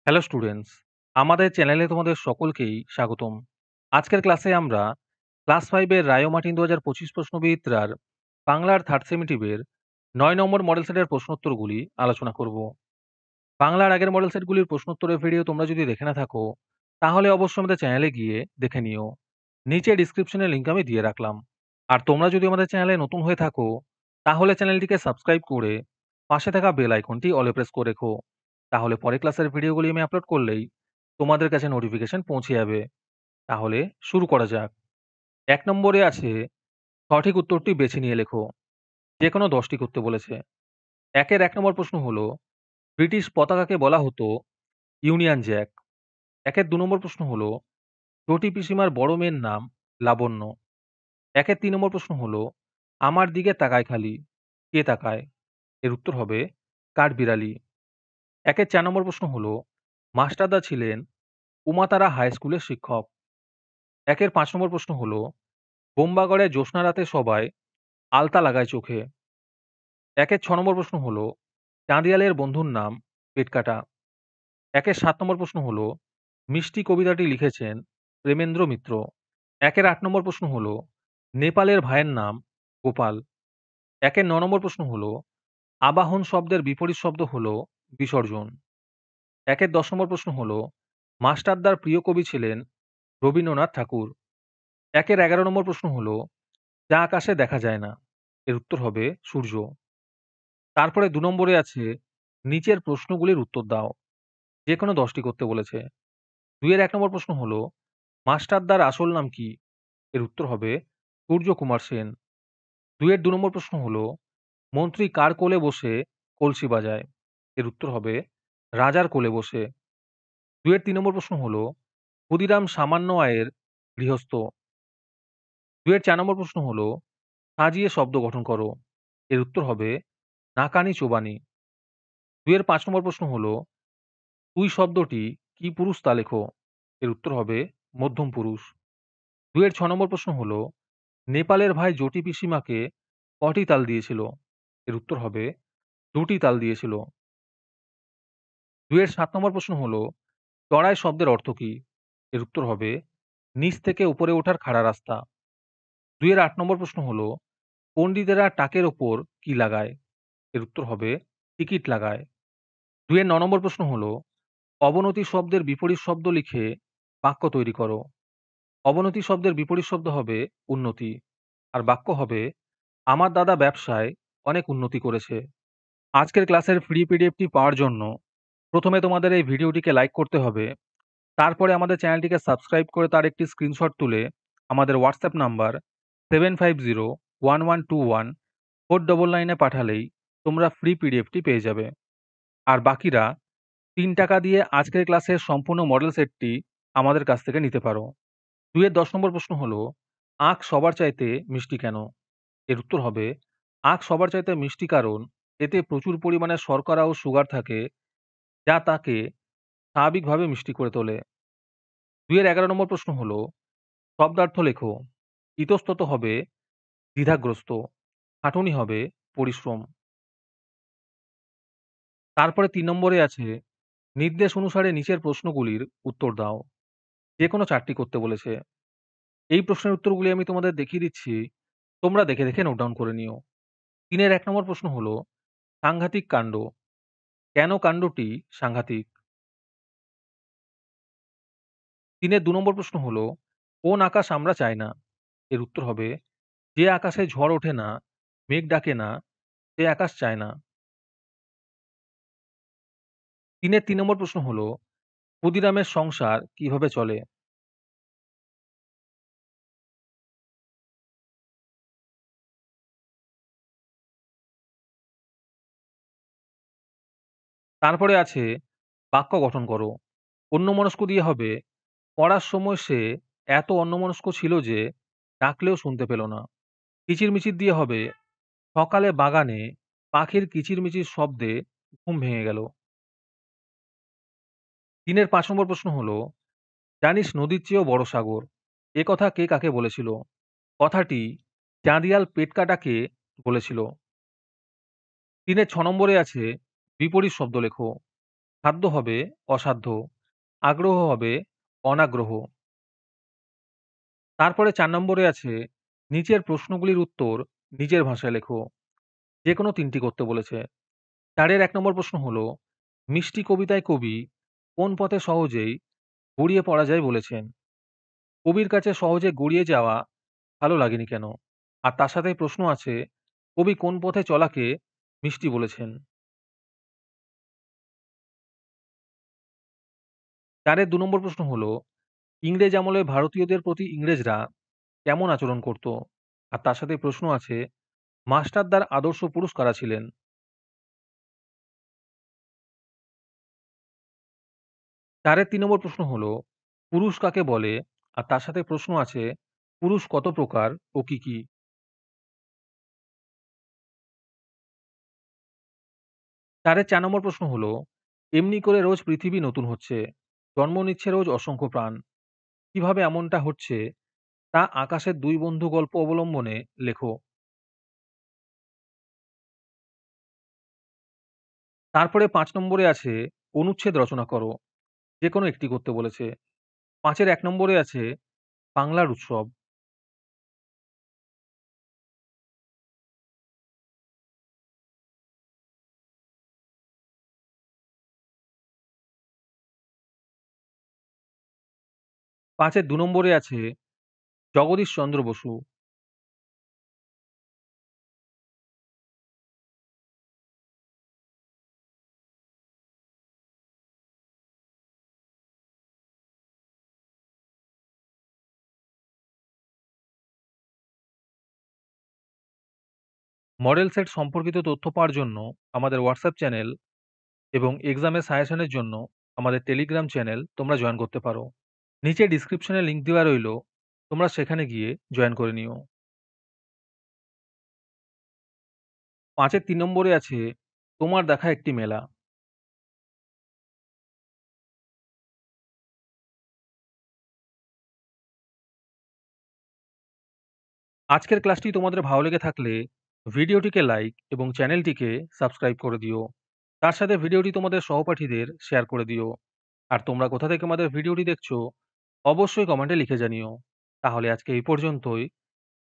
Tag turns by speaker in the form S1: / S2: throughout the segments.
S1: Hello students, আমাদের চ্যানেলে তোমাদের সকলকেই স্বাগতম। আজকের ক্লাসে আমরা ক্লাস 5 এর রায়োমার্টিন 2025 প্রশ্নবিচিত্রার বাংলার থার্ড সেমিটিভের 9 নম্বর মডেল সেটের প্রশ্নোত্তরগুলি আলোচনা করব। বাংলার আগের মডেল সেটগুলির প্রশ্নোত্তরের ভিডিও তোমরা যদি দেখে না থাকো, তাহলে অবশ্যই আমাদের চ্যানেলে গিয়ে দেখে নিও। নিচে ডিসক্রিপশনে লিংক আমি দিয়ে রাখলাম। আর তোমরা যদি আমাদের চ্যানেলে নতুন হয়ে থাকো, তাহলে চ্যানেলটিকে সাবস্ক্রাইব করে পাশে থাকা বেল আইকনটি অলে প্রেস করে রেখো। তাহলে পরের ক্লাসের ভিডিওগুলি আমি আপলোড করলেই তোমাদের কাছে নোটিফিকেশন পৌঁছে যাবে। তাহলে শুরু করা যাক। ১ নম্বরে আছে সঠিক উত্তরটি বেছে নিয়ে লেখো। যেকোনো ১০টি করতে বলেছে। ১ নম্বর প্রশ্ন হলো, ব্রিটিশ পতাকাকে বলা হতো ইউনিয়ন জ্যাক। ২ নম্বর প্রশ্ন হলো, চটি পিসিমার বড় মেয়ের নাম লাবণ্য। ৩ নম্বর প্রশ্ন হলো, আমার দিকে তাকায় খালি, কে তাকায়? এর উত্তর হবে কাঠবিড়ালি। ৪ নম্বর প্রশ্ন হলো, মাস্টারদা ছিলেন উমাতারা হাই স্কুলের শিক্ষক। ৫ নম্বর প্রশ্ন হলো, বোম্বাগড়ে জ্যোৎস্না রাতে সবাই আলতা লাগায় চোখে। ৬ নম্বর প্রশ্ন হলো, চাঁদিয়ালের বন্ধুর নাম পেটকাটা। ৭ নম্বর প্রশ্ন হলো, মিষ্টি কবিতাটি লিখেছেন প্রেমেন্দ্র মিত্র। ৮ নম্বর প্রশ্ন হলো, নেপালের ভাইয়ের নাম গোপাল। ৯ নম্বর প্রশ্ন হলো, আবাহন শব্দের বিপরীত শব্দ হলো বিসর্জন। ১-১০ নম্বর প্রশ্ন হলো, মাস্টারদার প্রিয় কবি ছিলেন রবীন্দ্রনাথ ঠাকুর। ১-১১ নম্বর প্রশ্ন হলো, যা আকাশে দেখা যায় না। এর উত্তর হবে সূর্য। তারপরে ২ নম্বরে আছে, নিচের প্রশ্নগুলির উত্তর দাও। যেকোনো ১০টি করতে বলেছে। ২-১ নম্বর প্রশ্ন হলো, মাস্টারদার আসল নাম কি? এর উত্তর হবে সূর্যকুমার সেন। ২ নম্বর প্রশ্ন হলো, মন্ত্রী কার কোলে বসে কলসি বাজায়? এর উত্তর হবে রাজার কোলে বসে। ৩ নম্বর প্রশ্ন হলো, ক্ষুদিরাম সামান্য আয়ের গৃহস্থ। ৪ নম্বর প্রশ্ন হলো, সাজিয়ে শব্দ গঠন করো। এর উত্তর হবে নাকানি চোবানি। ৫ নম্বর প্রশ্ন হলো, তুই শব্দটি কি পুরুষ তা লেখো। এর উত্তর হবে মধ্যম পুরুষ। ৬ নম্বর প্রশ্ন হলো, নেপালের ভাই জটি পিসিমাকে কটি তাল দিয়েছিল? এর উত্তর হবে ২টি তাল দিয়েছিল। ৭ নম্বর প্রশ্ন হলো, চড়াই শব্দের অর্থ কি? এর উত্তর হবে নিচ থেকে উপরে ওঠার খাড়া রাস্তা। ৮ নম্বর প্রশ্ন হলো, পণ্ডিতেরা টাকের ওপর কি লাগায়? এর উত্তর হবে টিকিট লাগায়। ৯ নম্বর প্রশ্ন হলো, অবনতি শব্দের বিপরীত শব্দ লিখে বাক্য তৈরি করো। অবনতি শব্দের বিপরীত শব্দ হবে উন্নতি। আর বাক্য হবে, আমার দাদা ব্যবসায় অনেক উন্নতি করেছে। আজকের ক্লাসের ফ্রি পিডিএফটি পাওয়ার জন্য প্রথমে তোমাদের এই ভিডিওটিকে লাইক করতে হবে। তারপরে আমাদের চ্যানেলটিকে সাবস্ক্রাইব করে তার একটি স্ক্রিনশট তুলে আমাদের হোয়াটসঅ্যাপ নাম্বার 7501121499 এ পাঠালেই তোমরা ফ্রি পিডিএফটি পেয়ে যাবে। আর বাকিরা ৩ টাকা দিয়ে আজকের ক্লাসের সম্পূর্ণ মডেল সেটটি আমাদের কাছ থেকে নিতে পারো। ২-১০ নম্বর প্রশ্ন হলো, আখ সবার চাইতে মিষ্টি কেন? এর উত্তর হবে, আখ সবার চাইতে মিষ্টি কারণ এতে প্রচুর পরিমাণে শর্করা ও সুগার থাকে, যা তাকে স্বাভাবিকভাবে মিষ্টি করে তোলে। ২-১১ নম্বর প্রশ্ন হলো, শব্দার্থ লেখো। ইতস্তত হবে দ্বিধাগ্রস্ত, খাটুনি হবে পরিশ্রম। তারপরে ৩ নম্বরে আছে, নির্দেশ অনুসারে নিচের প্রশ্নগুলির উত্তর দাও। যেকোনো ৪টি করতে বলেছে। এই প্রশ্নের উত্তরগুলি আমি তোমাদের দেখিয়ে দিচ্ছি। তোমরা দেখে দেখে নোট ডাউন করে নিও। ৩-১ নম্বর প্রশ্ন হলো, সাংঘাতিক কাণ্ড। কেন কাণ্ডটি সাংঘাতিক? ৩-২ নম্বর প্রশ্ন হলো, কোন আকাশ আমরা চাই না? এর উত্তর হবে, যে আকাশে ঝড় ওঠে না, মেঘ ডাকে না, সে আকাশ চায় না। ৩ নম্বর প্রশ্ন হলো, ক্ষুদিরামের সংসার কিভাবে চলে? তারপরে আছে বাক্য গঠন করো। অন্যমনস্ক দিয়ে হবে, পড়ার সময় সে এত অন্যমনস্ক ছিল যে ডাকলেও শুনতে পেল না। কিচিরমিচির দিয়ে হবে, সকালে বাগানে পাখির কিচিরমিচির শব্দে ঘুম ভেঙে গেল। ৫ নম্বর প্রশ্ন হলো, জানিস নদীর চেয়েও বড় সাগর, এ কথা কে কাকে বলেছিল? কথাটি চাঁদিয়াল পেটকাটাকে বলেছিল। ৬ নম্বরে আছে বিপরীত শব্দ লেখো। খাদ্য হবে অসাধ্য, আগ্রহ হবে অনাগ্রহ। তারপরে ৪ নম্বরে আছে নিচের প্রশ্নগুলির উত্তর নিজের ভাষায় লেখো। যেকোনো ৩ টি করতে বলেছে। ৪ এর ১ নম্বর প্রশ্ন হলো, মিষ্টি কবিতায় কবি কোন পথে সহজেই গড়িয়ে পড়া যায় বলেছেন? কবির কাছে সহজে গড়িয়ে যাওয়া ভালো লাগেনি কেন? আর তার সাথেই প্রশ্ন আছে, কবি কোন পথে চলাকে মিষ্টি বলেছেন? ৪ এর ২ নম্বর প্রশ্ন হলো, ইংরেজ আমলে ভারতীয়দের প্রতি ইংরেজরা কেমন আচরণ করত? আর তার সাথে প্রশ্ন আছে, মাস্টারদার আদর্শ পুরুষ কারা ছিলেন? ৪ এর ৩ নম্বর প্রশ্ন হলো, পুরুষ কাকে বলে? আর তার সাথে প্রশ্ন আছে, পুরুষ কত প্রকার ও কি, কি? ৪ এর ৪ নম্বর প্রশ্ন হলো, এমনি করে রোজ পৃথিবী নতুন হচ্ছে, জন্ম নিচ্ছে রোজ অসংখ্য প্রাণ। কিভাবে এমনটা হচ্ছে তা আকাশের ২ বন্ধু গল্প অবলম্বনে লেখো। তারপরে ৫ নম্বরে আছে অনুচ্ছেদ রচনা করো। যেকোনো একটি করতে বলেছে। ৫ এর ১ নম্বরে আছে বাংলার উৎসব। ৫ এর ২ নম্বরে আছে জগদীশ চন্দ্র বসু। মডেল সেট সম্পর্কিত তথ্য পাওয়ার জন্য আমাদের হোয়াটসঅ্যাপ চ্যানেল এবং এক্সামের সাজেশনের জন্য আমাদের টেলিগ্রাম চ্যানেল তোমরা জয়েন করতে পারো। নিচে ডিসক্রিপশনে লিংক দেওয়া রইলো। তোমরা সেখানে গিয়ে জয়েন করে নিও। ৫ এর ৩ নম্বরে আছে তোমার দেখা একটি মেলা। আজকের ক্লাসটি তোমাদের ভালো লেগে থাকলে ভিডিওটিকে লাইক এবং চ্যানেলটিকে সাবস্ক্রাইব করে দিও। তার সাথে ভিডিওটি তোমাদের সহপাঠীদের শেয়ার করে দিও। আর তোমরা কোথা থেকে আমাদের ভিডিওটি দেখছো অবশ্যই কমেন্টে লিখে জানিও। তাহলে আজকে এই পর্যন্তই।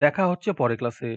S1: দেখা হচ্ছে পরের ক্লাসে।